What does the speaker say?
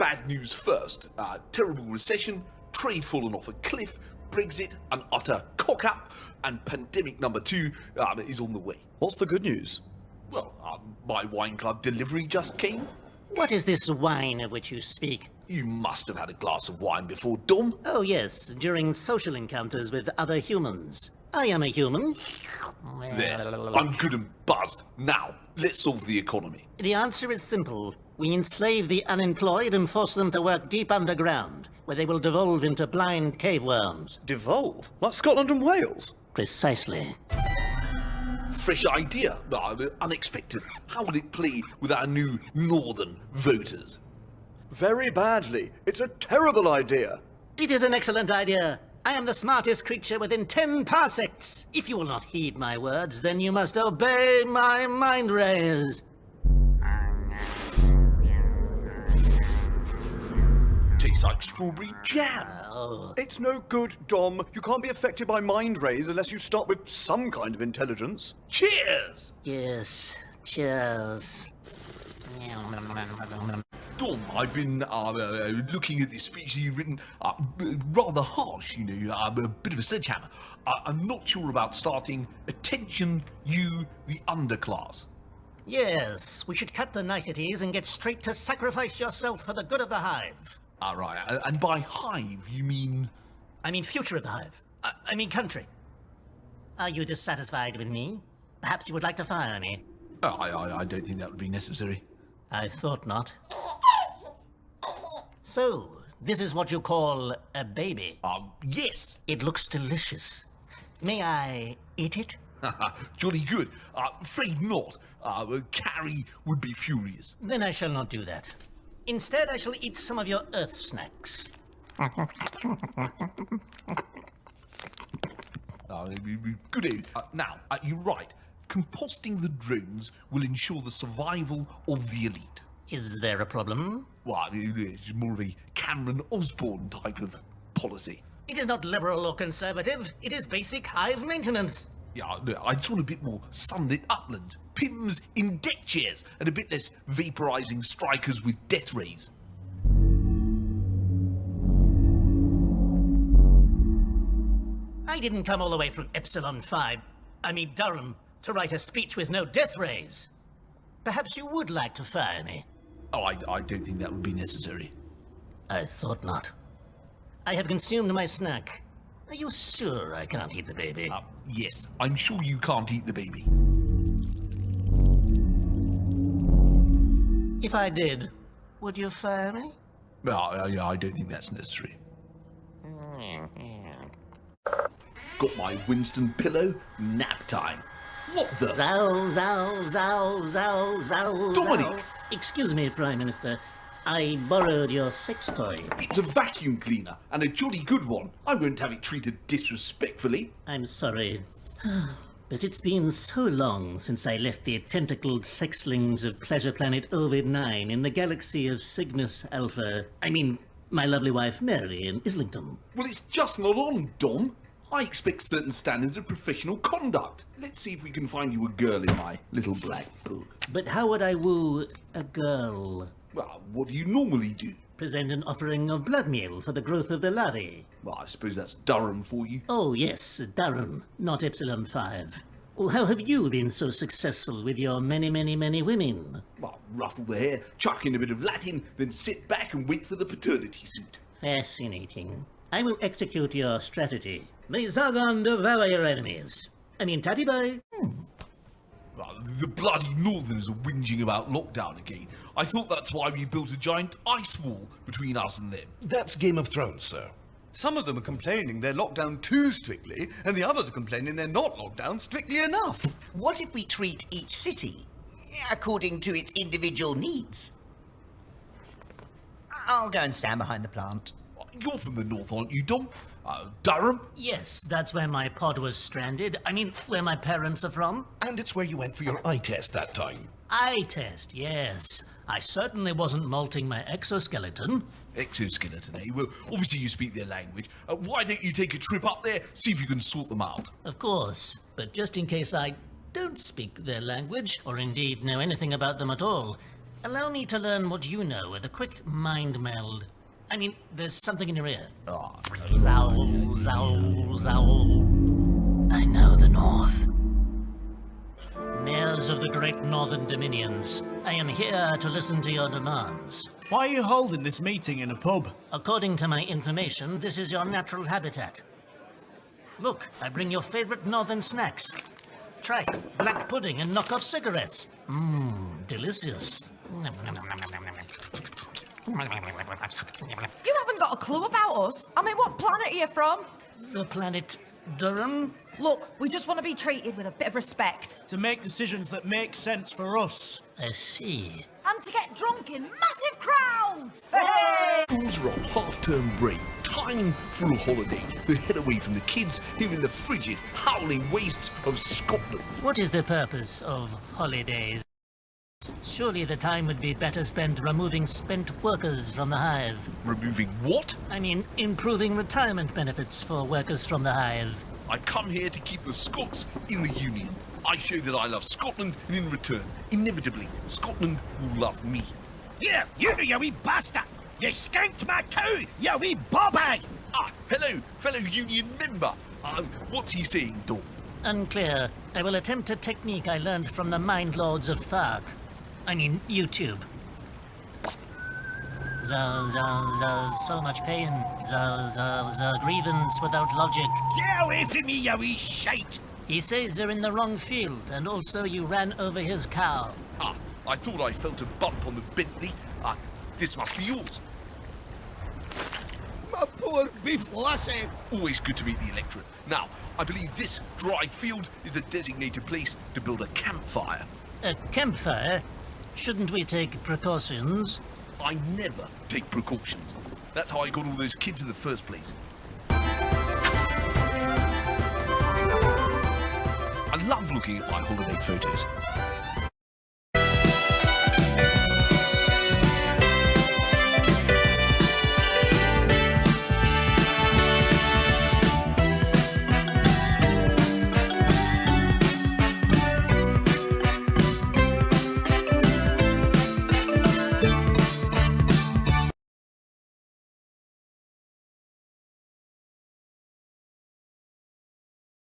bad news first. Terrible recession, trade fallen off a cliff, Brexit, an utter cock-up, and pandemic number 2 is on the way. What's the good news? Well, my wine club delivery just came. What is this wine of which you speak? You must have had a glass of wine before, Dom. Oh yes, during social encounters with other humans. I am a human. There, I'm good and buzzed. Now, let's solve the economy. The answer is simple. We enslave the unemployed and force them to work deep underground, where they will devolve into blind cave worms. Devolve? Like Scotland and Wales? Precisely. Fresh idea, unexpected. How will it play with our new northern voters? Very badly. It's a terrible idea. It is an excellent idea. I am the smartest creature within 10 parsecs. If you will not heed my words, then you must obey my mind rays. Tastes like strawberry jam. Oh. It's no good, Dom. You can't be affected by mind rays unless you start with some kind of intelligence. Cheers! Yes, cheers. Dom, I've been looking at this speech that you've written, rather harsh, you know, a bit of a sledgehammer. I'm not sure about starting Attention You, the Underclass. Yes, we should cut the niceties and get straight to sacrifice yourself for the good of the hive. Right, and by hive, you mean? I mean future of the hive. I mean country. Are you dissatisfied with me? Perhaps you would like to fire me. I don't think that would be necessary. I thought not. So, this is what you call a baby. Yes. It looks delicious. May I eat it? Jolly good. Afraid not. Carrie would be furious. Then I shall not do that. Instead, I shall eat some of your earth snacks. Good aid. Now, you're right. Composting the drones will ensure the survival of the elite. Is there a problem? Well, it's more of a Cameron Osborne type of policy. It is not liberal or conservative. It is basic hive maintenance. Yeah, I just want a bit more sunlit uplands, Pims in deck chairs, and a bit less vaporizing strikers with death rays. I didn't come all the way from Durham, to write a speech with no death rays. Perhaps you would like to fire me. Oh, I don't think that would be necessary. I thought not. I have consumed my snack. Are you sure I can't eat the baby? Yes, I'm sure you can't eat the baby. If I did, would you fire me? I don't think that's necessary. Got my Winston pillow, nap time. What the? Zow, zow, zow, zow, zow, Dominic! zow. Excuse me, Prime Minister. I borrowed your sex toy. It's a vacuum cleaner, and a jolly good one. I won't have it treated disrespectfully. I'm sorry. But it's been so long since I left the tentacled sexlings of Pleasure Planet Ovid-9 in the galaxy of Cygnus Alpha. I mean, my lovely wife Mary in Islington. Well, it's just not on, Dom. I expect certain standards of professional conduct. Let's see if we can find you a girl in my little black book. But how would I woo a girl? Well, what do you normally do? Present an offering of blood meal for the growth of the larvae. Well, I suppose that's Durham for you. Oh, yes, Durham, not Epsilon 5. Well, how have you been so successful with your many, many, many women? Well, ruffle the hair, chuck in a bit of Latin, then sit back and wait for the paternity suit. Fascinating. I will execute your strategy. May Zargon devour your enemies. I mean, Tatty Boy. Well, the bloody Northerners are whinging about lockdown again. I thought that's why we built a giant ice wall between us and them. That's Game of Thrones, sir. Some of them are complaining they're locked down too strictly, and the others are complaining they're not locked down strictly enough. What if we treat each city according to its individual needs? I'll go and stand behind the plant. You're from the north, aren't you, Dom? Durham? Yes, that's where my pod was stranded. I mean, where my parents are from. And it's where you went for your eye test that time. Eye test, yes. I certainly wasn't molting my exoskeleton. Exoskeleton, eh? Well, obviously you speak their language. Why don't you take a trip up there, see if you can sort them out? Of course, but just in case I don't speak their language, or indeed know anything about them at all, Allow me to learn what you know with a quick mind meld. I mean, there's something in your ear. Ah, Zowl, zowl, zowl. I know the North. Mayors of the great northern dominions, I am here to listen to your demands. Why are you holding this meeting in a pub? According to my information, this is your natural habitat. Look, I bring your favorite northern snacks. Try black pudding and knockoff cigarettes. Mmm, delicious. You haven't got a clue about us. I mean, what planet are you from? The planet Durham? Look, we just want to be treated with a bit of respect. To make decisions that make sense for us. I see. And to get drunk in massive crowds! schools are on half-term break. Time for a holiday. To head away from the kids here in the frigid, howling wastes of Scotland. What is the purpose of holidays? Surely the time would be better spent removing spent workers from the hive. Removing what? I mean, improving retirement benefits for workers from the hive. I come here to keep the Scots in the Union. I show that I love Scotland, and in return, inevitably, Scotland will love me. Here, you wee bastard! You skanked my cow, you wee bobby! Ah, hello, fellow Union member. What's he saying, Dawn? Unclear. I will attempt a technique I learned from the Mind Lords of Thark. I mean, YouTube. So much pain. Grievance without logic. Get away from me, you wee shite! He says you're in the wrong field, and also you ran over his cow. Ah, I thought I felt a bump on the Bentley. This must be yours. My poor beef lassie! Always good to meet the electorate. Now, I believe this dry field is a designated place to build a campfire. A campfire? Shouldn't we take precautions? I never take precautions. That's how I got all those kids in the first place. I love looking at my holiday photos.